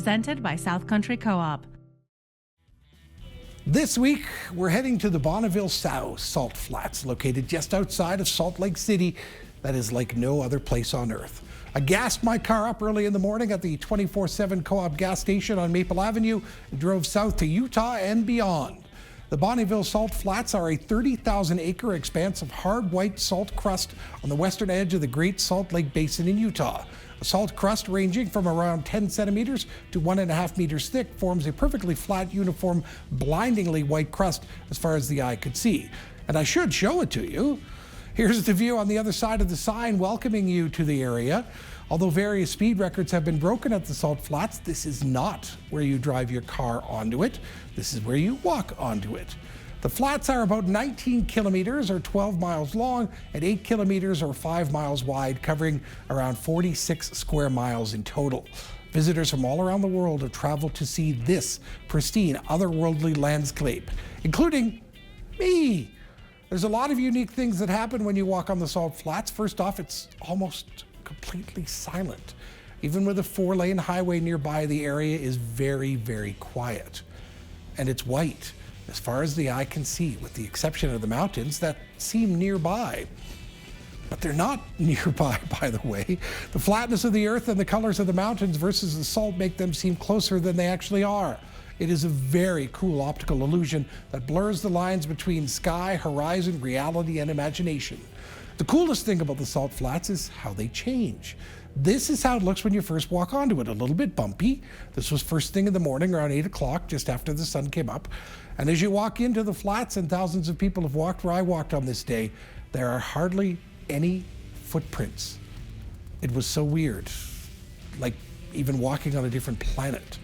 Presented by South Country Co-op. This week, we're heading to the Bonneville Salt Flats, located just outside of Salt Lake City. That is like no other place on earth. I gassed my car up early in the morning at the 24/7 Co-op gas station on Maple Avenue and drove south to Utah and beyond. The Bonneville Salt Flats are a 30,000-acre expanse of hard white salt crust on the western edge of the Great Salt Lake Basin in Utah. A salt crust ranging from around 10 centimeters to 1.5 meters thick forms a perfectly flat, uniform, blindingly white crust as far as the eye could see. And I should show it to you. Here's the view on the other side of the sign welcoming you to the area. Although various speed records have been broken at the Salt Flats, this is not where you drive your car onto it. This is where you walk onto it. The flats are about 19 kilometers or 12 miles long and 8 kilometers or 5 miles wide, covering around 46 square miles in total. Visitors from all around the world have traveled to see this pristine, otherworldly landscape, including me. There's a lot of unique things that happen when you walk on the Salt Flats. First off, it's almost completely silent. Even with a 4-lane highway nearby, the area is very, very quiet. And it's white, as far as the eye can see, with the exception of the mountains that seem nearby. But they're not nearby, by the way. The flatness of the earth and the colors of the mountains versus the salt make them seem closer than they actually are. It is a very cool optical illusion that blurs the lines between sky, horizon, reality, and imagination. The coolest thing about the Salt Flats is how they change. This is how it looks when you first walk onto it, a little bit bumpy. This was first thing in the morning around 8 o'clock, just after the sun came up. And as you walk into the flats, and thousands of people have walked where I walked on this day, there are hardly any footprints. It was so weird, like even walking on a different planet.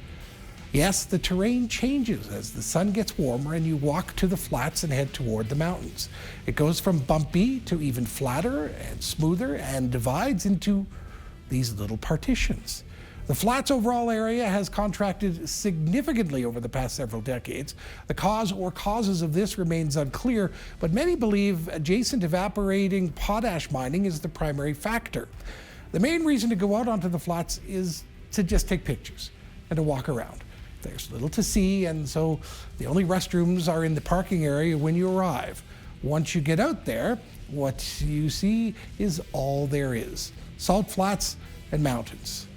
Yes, the terrain changes as the sun gets warmer and you walk to the flats and head toward the mountains. It goes from bumpy to even flatter and smoother and divides into these little partitions. The flats overall area has contracted significantly over the past several decades. The cause or causes of this remains unclear, but many believe adjacent evaporating potash mining is the primary factor. The main reason to go out onto the flats is to just take pictures and to walk around. There's little to see, and so the only restrooms are in the parking area when you arrive. Once you get out there, what you see is all there is. Salt flats and mountains.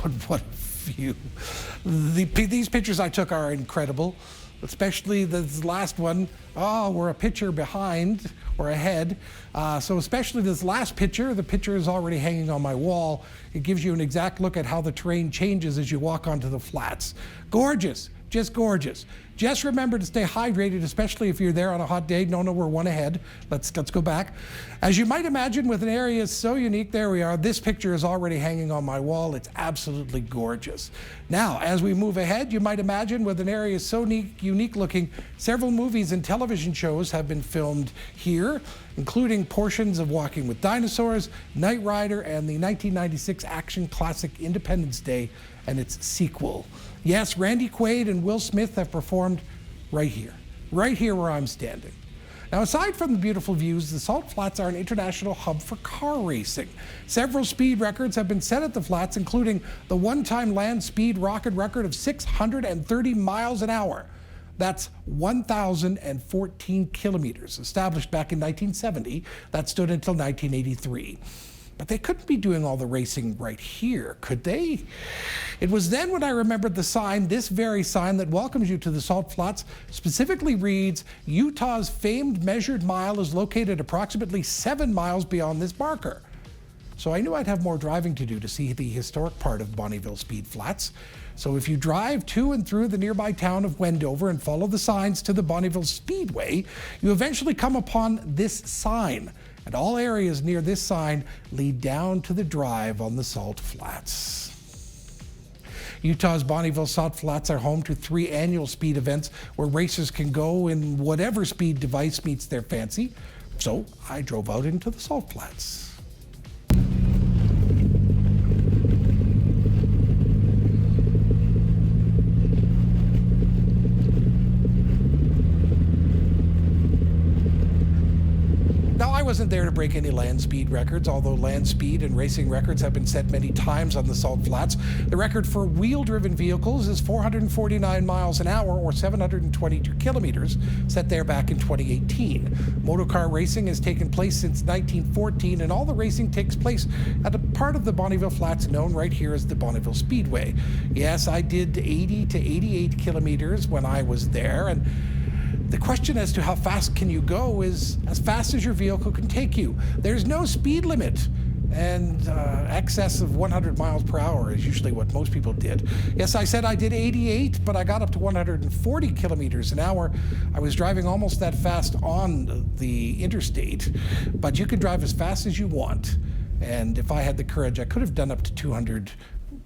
But what a view. These pictures I took are incredible, especially this last one. Oh, we're a picture behind or ahead. So especially this last picture, the picture is already hanging on my wall. It gives you an exact look at how the terrain changes as you walk onto the flats. Gorgeous, just gorgeous. Just remember to stay hydrated, especially if you're there on a hot day. No, we're one ahead. Let's go back. As you might imagine, with an area so unique, there we are. This picture is already hanging on my wall. It's absolutely gorgeous. Now, as we move ahead, you might imagine with an area so unique looking, several movies and television shows have been filmed here, including portions of Walking with Dinosaurs, Knight Rider, and the 1996 action classic Independence Day and its sequel. Yes, Randy Quaid and Will Smith have performed right here where I'm standing. Now, aside from the beautiful views, the Salt Flats are an international hub for car racing. Several speed records have been set at the flats, including the one-time land speed rocket record of 630 miles an hour. That's 1,014 kilometers, established back in 1970. That stood until 1983. But they couldn't be doing all the racing right here, could they? It was then when I remembered the sign, this very sign that welcomes you to the Salt Flats, specifically reads, Utah's famed measured mile is located approximately 7 miles beyond this marker. So I knew I'd have more driving to do to see the historic part of Bonneville Speed Flats. So if you drive to and through the nearby town of Wendover and follow the signs to the Bonneville Speedway, you eventually come upon this sign. And all areas near this sign lead down to the drive on the Salt Flats. Utah's Bonneville Salt Flats are home to 3 annual speed events where racers can go in whatever speed device meets their fancy. So I drove out into the Salt Flats. wasn't there to break any land speed records, although land speed and racing records have been set many times on the Salt Flats. The record for wheel-driven vehicles is 449 miles an hour, or 722 kilometers, set there back in 2018. Motorcar racing has taken place since 1914, and all the racing takes place at a part of the Bonneville Flats known right here as the Bonneville Speedway. Yes, I did 80 to 88 kilometers when I was there, and the question as to how fast can you go is as fast as your vehicle can take you. There's no speed limit, and excess of 100 miles per hour is usually what most people did. Yes, I said I did 88, but I got up to 140 kilometers an hour. I was driving almost that fast on the interstate, but you can drive as fast as you want. And if I had the courage, I could have done up to 200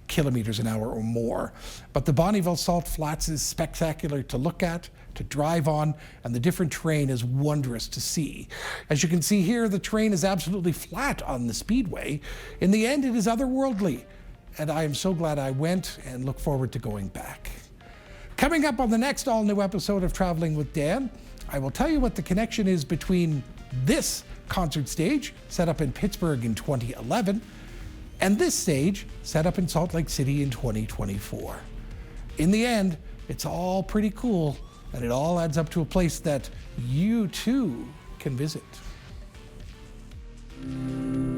kilometers an hour or more. But the Bonneville Salt Flats is spectacular to look at, to drive on, and the different terrain is wondrous to see. As you can see here, the terrain is absolutely flat on the speedway. In the end, it is otherworldly, and I am so glad I went and look forward to going back. Coming up on the next all-new episode of Traveling with Dan, I will tell you what the connection is between this concert stage, set up in Pittsburgh in 2011, and this stage, set up in Salt Lake City in 2024. In the end, it's all pretty cool, and it all adds up to a place that you too can visit.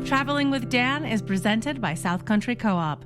Traveling with Dan is presented by South Country Co-op.